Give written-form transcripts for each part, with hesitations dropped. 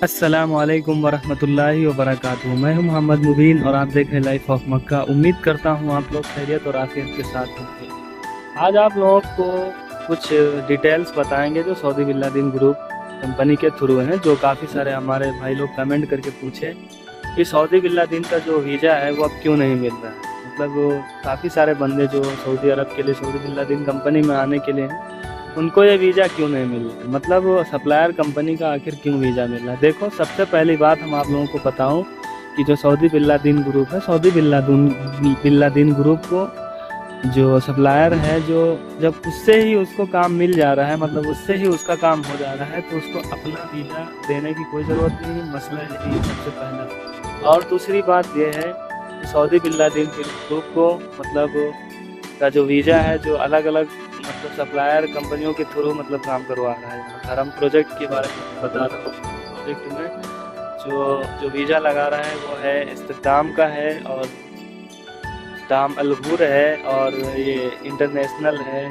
अस्सलाम वालेकुम वरहमतुल्लाहि वबरकातुहू। मैं हूं मोहम्मद मुबीन और आप देख रहे हैं लाइफ ऑफ मक्का। उम्मीद करता हूं आप लोग खैरियत और आफियत के साथ होंगे। आज आप लोगों को कुछ डिटेल्स बताएंगे जो सऊदी बिल्लादीन ग्रुप कंपनी के थ्रू हैं, जो काफ़ी सारे हमारे भाई लोग कमेंट करके पूछे कि सऊदी बिल्लादीन का जो वीज़ा है वो अब क्यों नहीं मिल रहा है। मतलब काफ़ी सारे बंदे जो सऊदी अरब के लिए सऊदी बिल्लादीन कंपनी में आने के लिए हैं, उनको ये वीज़ा क्यों नहीं मिल रहा है। मतलब सप्लायर कंपनी का आखिर क्यों वीज़ा मिल रहा है। देखो, सबसे पहली बात हम आप लोगों को बताऊं कि जो सऊदी बिल्लादीन ग्रुप है, सऊदी बिल्लादीन ग्रुप को जो सप्लायर है, जो जब उससे ही उसको काम मिल जा रहा है, मतलब उससे ही उसका काम हो जा रहा है, तो उसको अपना वीज़ा देने की कोई ज़रूरत नहीं है। मसला यही है सबसे पहला। और दूसरी बात यह है कि सऊदी बिल्लादीन ग्रुप को मतलब का जो वीज़ा है, जो अलग अलग मतलब सप्लायर कंपनियों के थ्रू मतलब काम करवा रहा है। अगर हम प्रोजेक्ट के बारे में बता रहा हूँ, प्रोजेक्ट में जो जो वीज़ा लगा रहा है वो है इस्तेदाम का है, और दाम अलहूर है, और ये इंटरनेशनल है,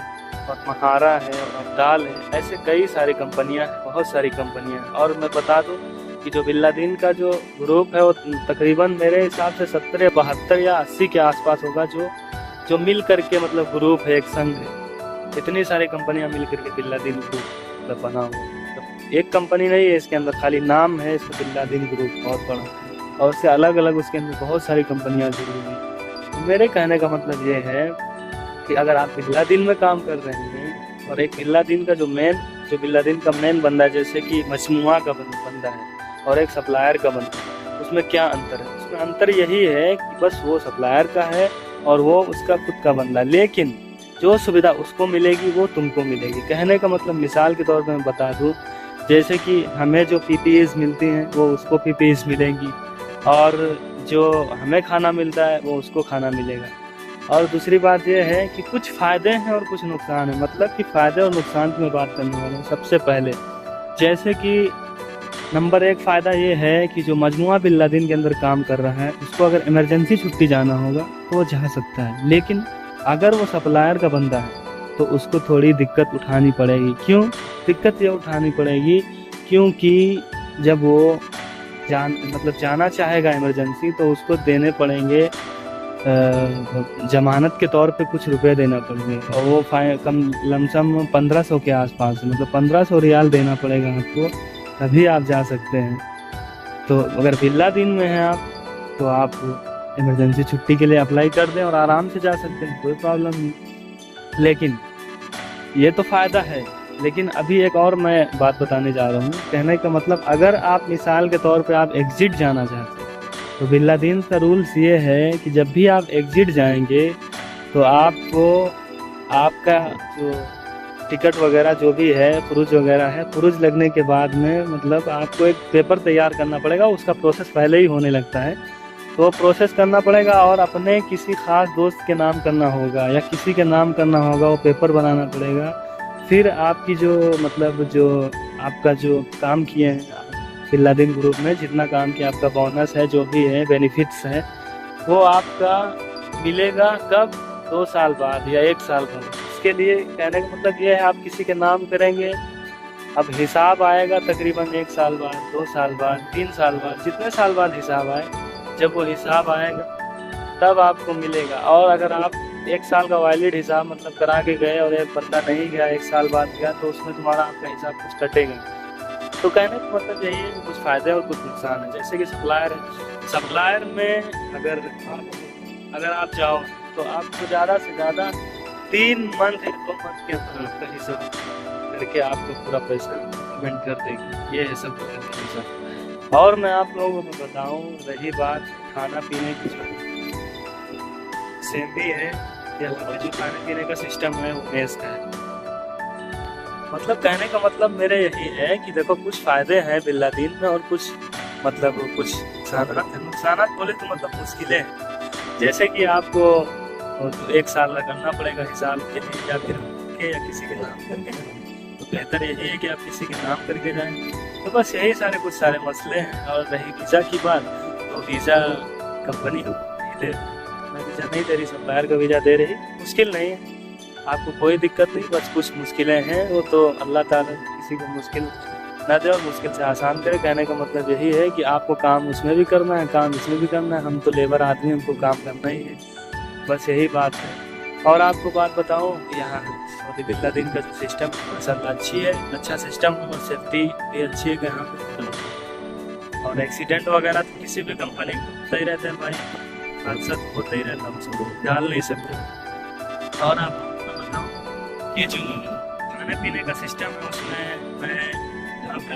और महारा है, और अब्दाल है। ऐसे कई सारी कंपनियां हैं, बहुत सारी कंपनियां हैं। और मैं बता दूं कि जो बिल्लादीन का जो ग्रुप है वो तकरीबन मेरे हिसाब से 70 72 या 80 के आसपास होगा, जो जो मिल करके मतलब ग्रुप है, एक संघ है। इतनी सारी कंपनियां मिल करके बिल्लादीन ग्रुप मतलब बना हुआ है। मतलब एक कंपनी नहीं है इसके अंदर, खाली नाम है इसका बिल्लादीन ग्रुप, बहुत बड़ा। और उससे अलग अलग उसके अंदर बहुत सारी कंपनियां जुड़ी हुई हैं। तो मेरे कहने का मतलब ये है कि अगर आप बिल्लादीन में काम कर रहे हैं, और एक बिल्लादीन का जो बिल्लादीन का मेन बंदा है, जैसे कि मजमुआ का बंदा है और एक सप्लायर का बंदा है, उसमें क्या अंतर है। उसमें अंतर यही है कि बस वो सप्लायर का है और वो उसका खुद का बंदा, लेकिन जो सुविधा उसको मिलेगी वो तुमको मिलेगी। कहने का मतलब मिसाल के तौर पे मैं बता दूं, जैसे कि हमें जो पीपीईज मिलती हैं वो उसको पीपीईज मिलेंगी, और जो हमें खाना मिलता है वो उसको खाना मिलेगा। और दूसरी बात यह है कि कुछ फ़ायदे हैं और कुछ नुकसान है। मतलब कि फ़ायदे और नुकसान की मैं बात करने वाला हूँ। सबसे पहले जैसे कि नंबर एक फ़ायदा ये है कि जो मजमुआ बिल्लादीन के अंदर काम कर रहा है, उसको अगर इमरजेंसी छुट्टी जाना होगा तो वो जा सकता है। लेकिन अगर वो सप्लायर का बंदा है तो उसको थोड़ी दिक्कत उठानी पड़ेगी। क्यों दिक्कत ये उठानी पड़ेगी? क्योंकि जब वो जाना चाहेगा इमरजेंसी, तो उसको देने पड़ेंगे जमानत के तौर पे कुछ रुपए देना पड़ेंगे, और वो कम लमसम 1500 के आसपास, मतलब 1500 रियाल देना पड़ेगा आपको, तभी आप जा सकते हैं। तो अगर बिल्लादीन में हैं आप, तो आप इमरजेंसी छुट्टी के लिए अप्लाई कर दें और आराम से जा सकते हैं, कोई प्रॉब्लम नहीं। लेकिन ये तो फ़ायदा है। लेकिन अभी एक और मैं बात बताने जा रहा हूँ। कहने का मतलब, अगर आप मिसाल के तौर पे आप एग्ज़िट जाना चाहते हैं, तो बिल्लादीन का रूल्स ये है कि जब भी आप एग्ज़िट जाएंगे तो आपको आपका जो टिकट वगैरह जो भी है, फ़ुरूज वगैरह है, फ़ुरूज लगने के बाद में मतलब आपको एक पेपर तैयार करना पड़ेगा। उसका प्रोसेस पहले ही होने लगता है, तो वो प्रोसेस करना पड़ेगा, और अपने किसी ख़ास दोस्त के नाम करना होगा या किसी के नाम करना होगा, वो पेपर बनाना पड़ेगा। फिर आपकी जो मतलब जो आपका जो काम किए हैं बिल्लादीन ग्रुप में, जितना काम किया, आपका बोनस है, जो भी है, बेनिफिट्स है, वो आपका मिलेगा कब? 2 साल बाद या 1 साल बाद। इसके लिए कहने का मतलब ये है, आप किसी के नाम करेंगे, अब हिसाब आएगा तकरीबन 1 साल बाद, 2 साल बाद, 3 साल बाद, जितने साल बाद हिसाब आए, जब वो हिसाब आएगा तब आपको मिलेगा। और अगर आप 1 साल का वैलिड हिसाब मतलब करा के गए और एक बंदा नहीं गया, 1 साल बाद गया, तो उसमें तुम्हारा आपका हिसाब कुछ कटेगा। तो कहने का मतलब यही है कि कुछ फ़ायदे और कुछ नुकसान है। जैसे कि सप्लायर है, सप्लायर में अगर आप जाओ तो आपको ज़्यादा से ज़्यादा 3 मंथ या 2 मंथ के अंदर आपका हिसाब करके आपको पूरा पैसा पेमेंट कर देगी। ये है सप्लायर का हिसाब। और मैं आप लोगों को बताऊं, रही बात खाना पीने की, सेम भी है। यहाँ पे जो खाने पीने का सिस्टम है वो मेस का है। मतलब कहने का मतलब मेरे यही है कि देखो, कुछ फ़ायदे हैं बिल्लादीन में और कुछ मतलब कुछ नुकसान हैं। नुकसान बोले तो मतलब मुश्किलें हैं, जैसे कि आपको 1 साल का करना पड़ेगा हिसाब के लिए, या फिर या किसी के नाम करके। तो बेहतर यही है कि आप किसी के नाम करके जाएं। तो बस यही कुछ सारे मसले हैं। और रही वीज़ा की बात, तो वीज़ा कंपनी वीज़ा नहीं दे रही, सप्लायर का वीज़ा दे रही। मुश्किल नहीं है, आपको कोई दिक्कत नहीं, बस कुछ मुश्किलें हैं। वो तो अल्लाह ताला किसी को मुश्किल न दे और मुश्किल से आसान करे। कहने का मतलब यही है कि आपको काम उसमें भी करना है, काम इसमें भी करना है। हम तो लेबर आदमी, हमको काम करना ही है, बस यही बात है। और आपको बात बताऊं, यहाँ सऊदी बिल्लादीन का जो सिस्टम माशाल्लाह अच्छी है, अच्छा सिस्टम और सेफ्टी भी अच्छी है यहाँ पे। और एक्सीडेंट वगैरह तो किसी भी कंपनी में होते ही रहते हैं भाई, हादसा तो होता ही रहता है, उसको डाल नहीं सकते। और आपको बताऊँ, ये जो खाने पीने का सिस्टम है उसमें मैं यहाँ पे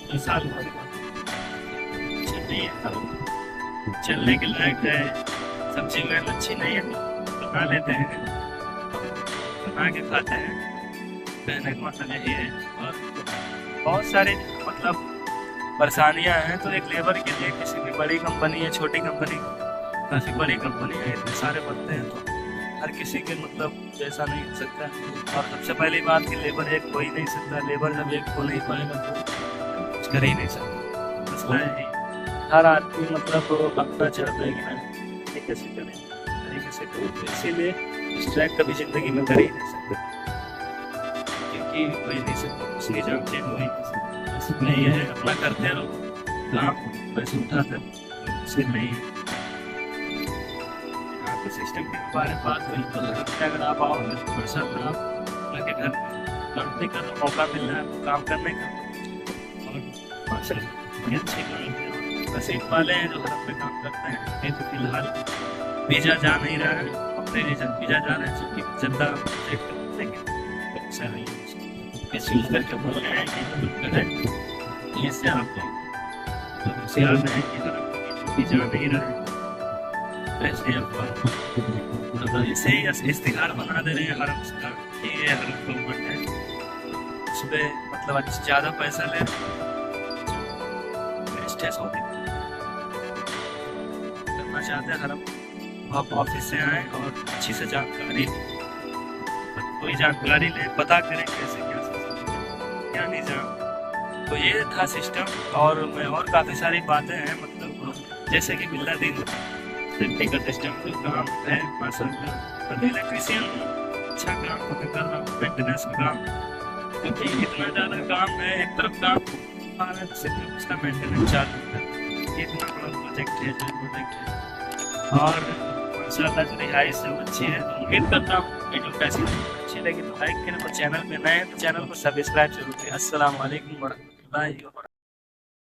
2 साल नहीं है, चलने के लायक है, सब्जी में अच्छी नहीं है, बना लेते हैं, बना के खाते हैं। कहने का मतलब यही है। और बहुत सारी मतलब परेशानियां हैं, तो एक लेबर के लिए किसी भी बड़ी कंपनी है, छोटी कंपनी, काफ़ी बड़ी कंपनी है, इतने सारे बनते हैं, तो हर किसी के मतलब जैसा नहीं हो सकता। और सबसे पहली बात कि लेबर एक हो ही नहीं सकता, लेबर जब एक हो नहीं पाएगा तो कुछ कर ही नहीं सकता। मसला है हर आदमी मतलब अपना चाहता है कि मैं ये कैसे करें, तरीके से करूँ, तो इसीलिए इस ट्रैक कभी ज़िंदगी में कर ही नहीं सकते, क्योंकि हो ही नहीं सकता, उसकी जान चेंज हो ही नहीं सकता। इसमें यह है अपना करते रहो काम, पैसे उठाते रहो, उसके नहीं है। आपके सिस्टम के बारे में बात हुई तो अगर आप आओगे तो माशाल्लाह आप लगे घर करने का तो मौका मिल रहा है आपको काम करने का, और माशाल्लाह ये अच्छी बात है। बस एक वाले हैं जो घर पे काम करते हैं, ये तो फिलहाल वीज़ा जा नहीं रहा है, अपने वीज़ा जा रहे हैं क्योंकि जद्दा चेक लेकिन अच्छा नहीं है, इस यूज़ करके बोल रहे हैं कि करें इससे आपको तो सियाल में है कि अगर वीज़ा नहीं रहा है ऐसे आपको इसे ही इश्तिहार बना दे रहे हैं हरम का कि ये हरम गवर्नमेंट है, उस पर मतलब ज़्यादा पैसा ले वेस्ट है सऊदी करना चाहते हैं हरम। आप ऑफिस से आए और अच्छी से जानकारी, कोई जानकारी ले, पता करें कैसे क्या निज़ाम। तो ये था सिस्टम, और मैं और काफ़ी सारी बातें हैं मतलब जैसे कि बिल्लादीन सेफ्टी का सिस्टम जो काम है माशाल्लाह, इलेक्ट्रीशियन अच्छा काम कर रहा हूँ, मेंटेनेंस का काम, क्योंकि इतना ज़्यादा काम है, एक तरफ काम आ रहा है सिर्फ उसका मेंटेनेंस चालू है, इतना बड़ा प्रोजेक्ट है जो प्रोजेक्ट है। और माशाल्लाह जो रिहाइश है वो अच्छी है, तो उम्मीद करता हूँ वीडियो कैसी अच्छी लगी तो लाइक करें, और चैनल पे नए हैं तो चैनल को सब्सक्राइब जरूर करें। अस्सलाम वालेकुम वरहमतुल्लाहि वबरकातुहू।